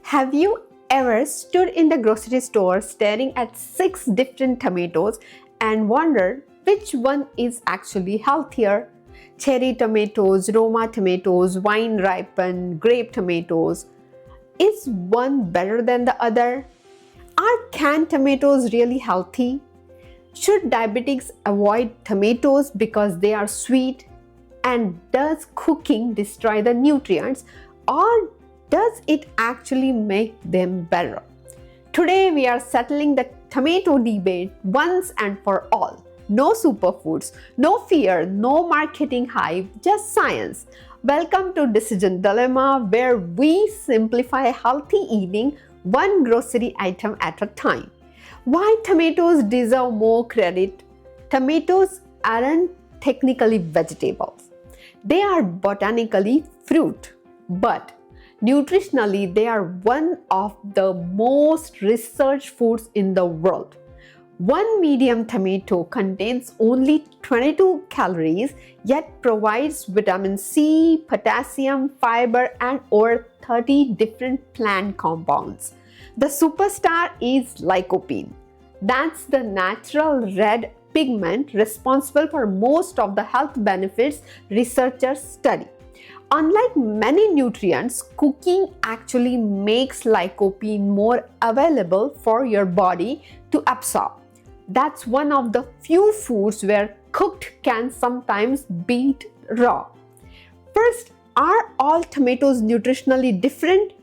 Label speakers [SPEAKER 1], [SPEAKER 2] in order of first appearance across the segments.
[SPEAKER 1] Have you ever stood in the grocery store staring at 6 different tomatoes and wondered which one is actually healthier? Cherry tomatoes, Roma tomatoes, vine-ripened, grape tomatoes. Is one better than the other? Are canned tomatoes really healthy? Should diabetics avoid tomatoes because they are sweet? And does cooking destroy the nutrients, or does it actually make them better? Today we are settling the tomato debate once and for all. No superfoods, no fear, no marketing hype, just science. Welcome to Decision Dilemma, where we simplify healthy eating one grocery item at a time. Why tomatoes deserve more credit? Tomatoes aren't technically vegetables. They are botanically fruit, but nutritionally, they are one of the most researched foods in the world. One medium tomato contains only 22 calories, yet provides vitamin C, potassium, fiber, and over 30 different plant compounds. The superstar is lycopene. That's the natural red pigment responsible for most of the health benefits researchers study. Unlike many nutrients, cooking actually makes lycopene more available for your body to absorb. That's one of the few foods where cooked can sometimes beat raw. First, are all tomatoes nutritionally different?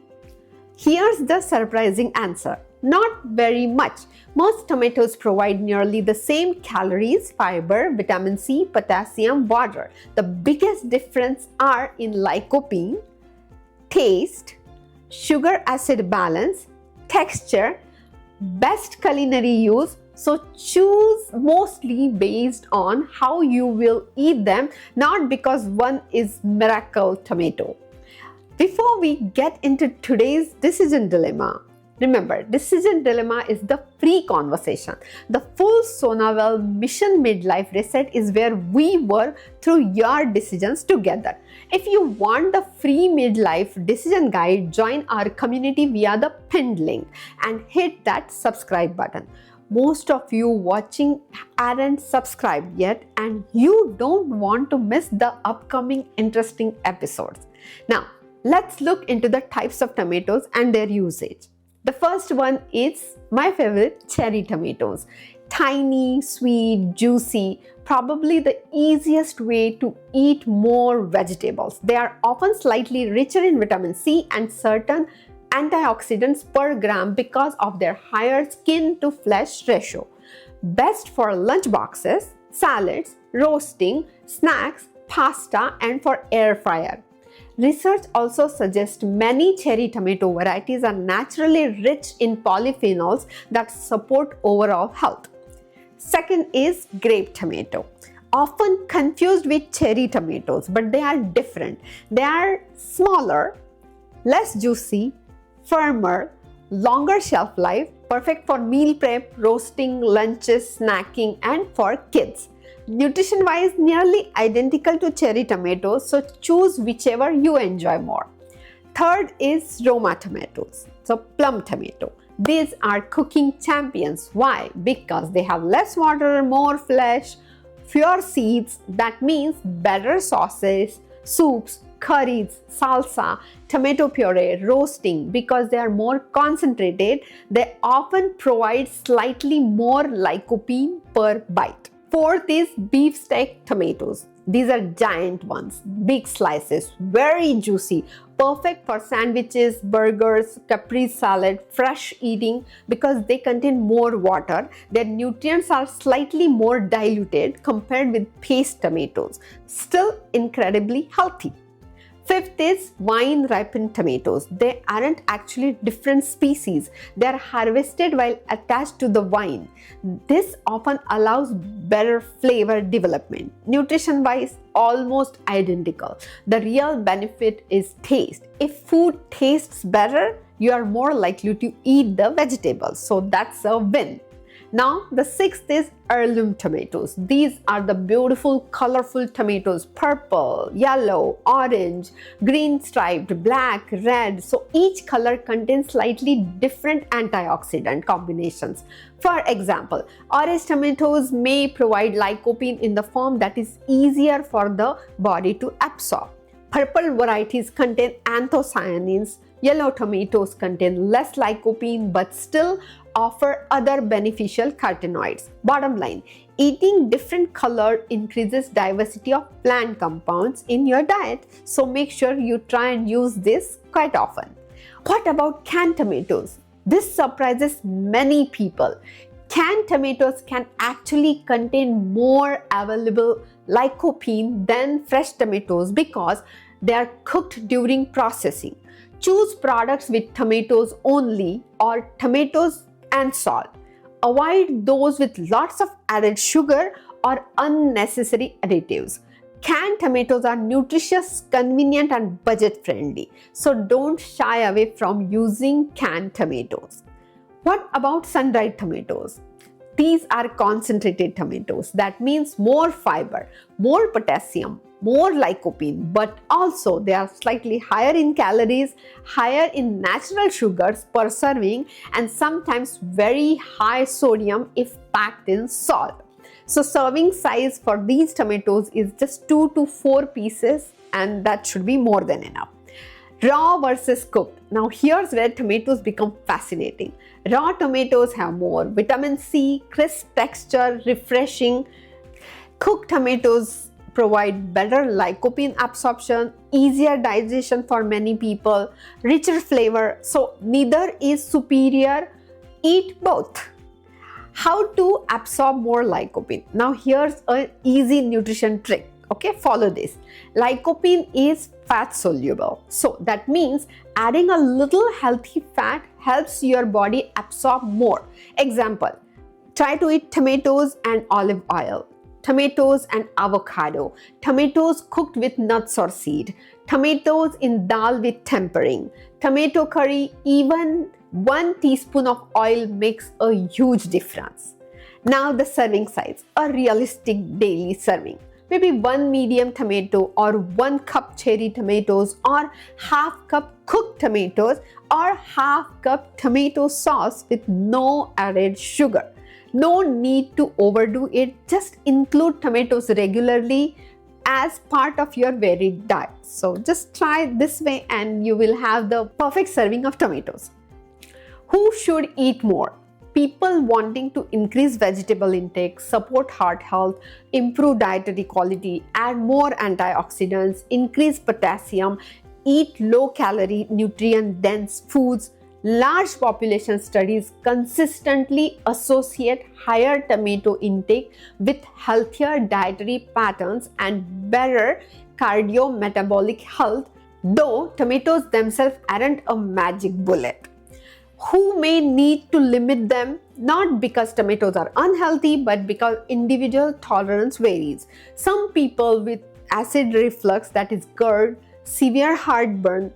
[SPEAKER 1] Here's the surprising answer. Not very much. Most tomatoes provide nearly the same calories, fiber, vitamin C, potassium, water. The biggest difference are in lycopene, taste, sugar acid balance, texture, best culinary use. So choose mostly based on how you will eat them, not because one is miracle tomato. Before we get into today's decision dilemma, remember, Decision Dilemma is the free conversation. The full SonaWell Mission Midlife Reset is where we work through your decisions together. If you want the free midlife decision guide, join our community via the pinned link and hit that subscribe button. Most of you watching aren't subscribed yet, and you don't want to miss the upcoming interesting episodes. Now, let's look into the types of tomatoes and their usage. The first one is my favorite, cherry tomatoes. Tiny, sweet, juicy, probably the easiest way to eat more vegetables. They are often slightly richer in vitamin C and certain antioxidants per gram because of their higher skin to flesh ratio. Best for lunch boxes, salads, roasting, snacks, pasta, and for air fryer. Research also suggests many cherry tomato varieties are naturally rich in polyphenols that support overall health. Second is grape tomato. Often confused with cherry tomatoes, but they are different. They are smaller, less juicy, firmer, longer shelf life, perfect for meal prep, roasting, lunches, snacking, and for kids. Nutrition-wise, nearly identical to cherry tomatoes, so choose whichever you enjoy more. Third is Roma tomatoes, so plum tomato. These are cooking champions. Why? Because they have less water, more flesh, fewer seeds. That means better sauces, soups, curries, salsa, tomato puree, roasting. Because they are more concentrated, they often provide slightly more lycopene per bite. Fourth is beefsteak tomatoes. These are giant ones, big slices, very juicy, perfect for sandwiches, burgers, caprese salad, fresh eating because they contain more water. Their nutrients are slightly more diluted compared with paste tomatoes. Still incredibly healthy. Fifth is vine-ripened tomatoes. They aren't actually different species. They are harvested while attached to the vine. This often allows better flavor development. Nutrition-wise, almost identical. The real benefit is taste. If food tastes better, you are more likely to eat the vegetables. So that's a win. Now the sixth is heirloom tomatoes. These are the beautiful colorful tomatoes, purple, yellow, orange, green striped, black, red. So each color contains slightly different antioxidant combinations. For example, orange tomatoes may provide lycopene in the form that is easier for the body to absorb. Purple varieties contain anthocyanins. Yellow tomatoes contain less lycopene but still offer other beneficial carotenoids. Bottom line, eating different color increases diversity of plant compounds in your diet, so make sure you try and use this quite often. What about canned tomatoes? This surprises many people. Canned tomatoes can actually contain more available lycopene than fresh tomatoes because they are cooked during processing. Choose products with tomatoes only or tomatoes and salt. Avoid those with lots of added sugar or unnecessary additives. Canned tomatoes are nutritious, convenient, and budget friendly, so don't shy away from using canned tomatoes. What about sun-dried tomatoes? These are concentrated tomatoes. That means more fiber, more potassium, more lycopene, but also they are slightly higher in calories, higher in natural sugars per serving, and sometimes very high sodium if packed in salt. So serving size for these tomatoes is just 2 to 4 pieces, and that should be more than enough. Raw versus cooked. Now here's where tomatoes become fascinating. Raw tomatoes have more vitamin C, crisp texture, refreshing. Cooked tomatoes provide better lycopene absorption, easier digestion for many people, richer flavor. So neither is superior. Eat both. How to absorb more lycopene? Now here's an easy nutrition trick. Okay, follow this. Lycopene is fat soluble. So that means adding a little healthy fat helps your body absorb more. Example, try to eat tomatoes and olive oil, tomatoes and avocado, tomatoes cooked with nuts or seed, tomatoes in dal with tempering, tomato curry. Even 1 teaspoon of oil makes a huge difference. Now the serving size, a realistic daily serving. Maybe 1 medium tomato or 1 cup cherry tomatoes or half cup cooked tomatoes or half cup tomato sauce with no added sugar. No need to overdo it. Just include tomatoes regularly as part of your varied diet. So just try this way and you will have the perfect serving of tomatoes. Who should eat more? People wanting to increase vegetable intake, support heart health, improve dietary quality, add more antioxidants, increase potassium, eat low-calorie, nutrient-dense foods. Large population studies consistently associate higher tomato intake with healthier dietary patterns and better cardiometabolic health, though tomatoes themselves aren't a magic bullet. Who may need to limit them? Not because tomatoes are unhealthy, but because individual tolerance varies. Some people with acid reflux, that is GERD, severe heartburn,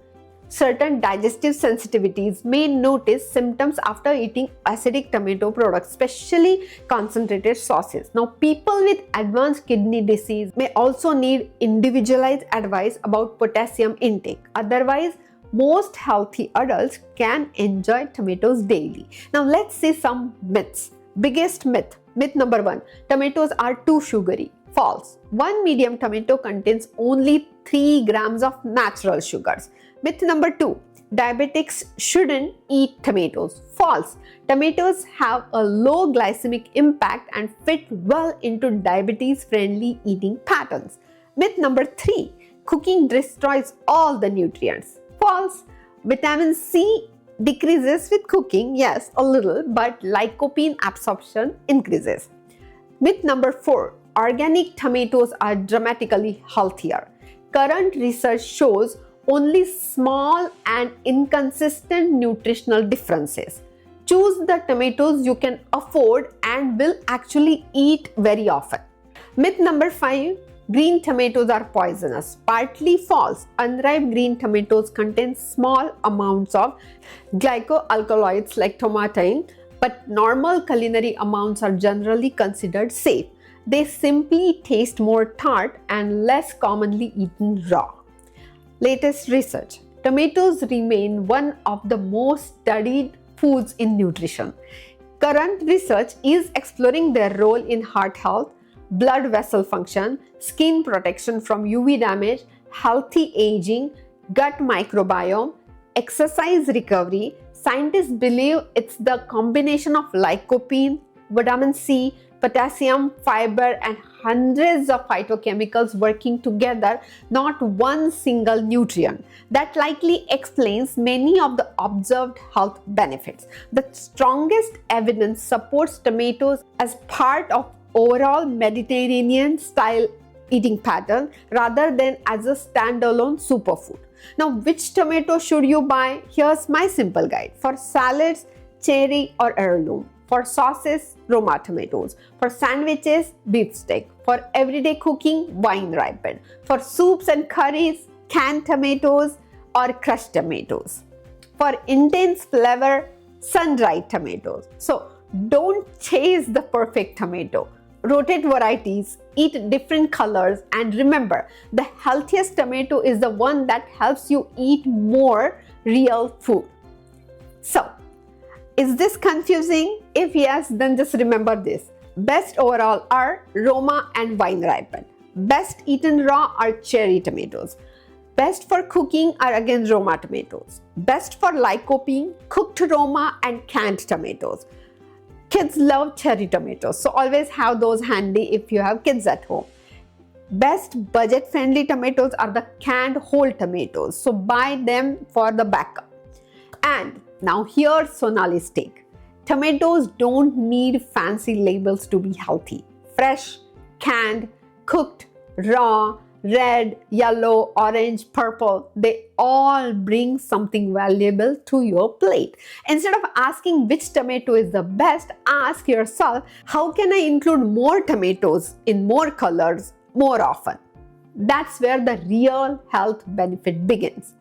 [SPEAKER 1] certain digestive sensitivities may notice symptoms after eating acidic tomato products, especially concentrated sauces. Now, people with advanced kidney disease may also need individualized advice about potassium intake. Otherwise, most healthy adults can enjoy tomatoes daily. Now let's see some myths. Biggest myth. Myth number 1. Tomatoes are too sugary. False. 1 medium tomato contains only 3 grams of natural sugars. Myth number 2. Diabetics shouldn't eat tomatoes. False. Tomatoes have a low glycemic impact and fit well into diabetes-friendly eating patterns. Myth number 3. Cooking destroys all the nutrients. False. Vitamin C decreases with cooking, yes, a little, but lycopene absorption increases. Myth number 4. Organic tomatoes are dramatically healthier. Current research shows only small and inconsistent nutritional differences. Choose the tomatoes you can afford and will actually eat very often. Myth number 5. Green tomatoes are poisonous. Partly false. Unripe green tomatoes contain small amounts of glycoalkaloids like tomatine, But normal culinary amounts are generally considered safe. They simply taste more tart and less commonly eaten raw. Latest research. Tomatoes remain one of the most studied foods in nutrition. Current research is exploring their role in heart health, blood vessel function, skin protection from UV damage, healthy aging, gut microbiome, exercise recovery. Scientists believe it's the combination of lycopene, vitamin C, potassium, fiber, and hundreds of phytochemicals working together, not one single nutrient. That likely explains many of the observed health benefits. The strongest evidence supports tomatoes as part of overall Mediterranean style eating pattern rather than as a standalone superfood. Now, which tomato should you buy? Here's my simple guide. For salads, cherry or heirloom. For sauces, Roma tomatoes. For sandwiches, beefsteak. For everyday cooking, Vine-Ripened. For soups and curries, canned tomatoes or crushed tomatoes. For intense flavor, sun-dried tomatoes. So don't chase the perfect tomato. Rotate varieties, eat different colors, and remember, the healthiest tomato is the one that helps you eat more real food. So, is this confusing? If yes, then just remember this. Best overall are Roma and Vine-Ripened. Best eaten raw are cherry tomatoes. Best for cooking are again Roma tomatoes. Best for lycopene, cooked Roma and canned tomatoes. Kids love cherry tomatoes, so always have those handy if you have kids at home. Best budget-friendly tomatoes are the canned whole tomatoes, so buy them for the backup. And now here's Sonali's take. Tomatoes don't need fancy labels to be healthy. Fresh, canned, cooked, raw, red, yellow, orange, purple, they all bring something valuable to your plate. Instead of asking which tomato is the best, ask yourself, how can I include more tomatoes in more colors more often? That's where the real health benefit begins.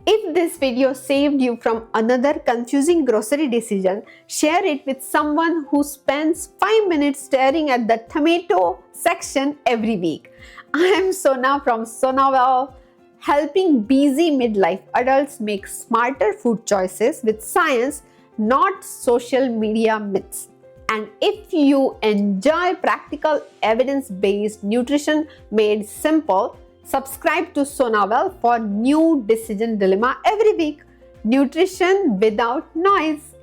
[SPEAKER 1] If this video saved you from another confusing grocery decision, share it with someone who spends 5 minutes staring at the tomato section every week. I am Sona from SonaWell, helping busy midlife adults make smarter food choices with science, not social media myths. And if you enjoy practical evidence-based nutrition made simple, subscribe to SonaWell for new decision dilemma every week. Nutrition without noise.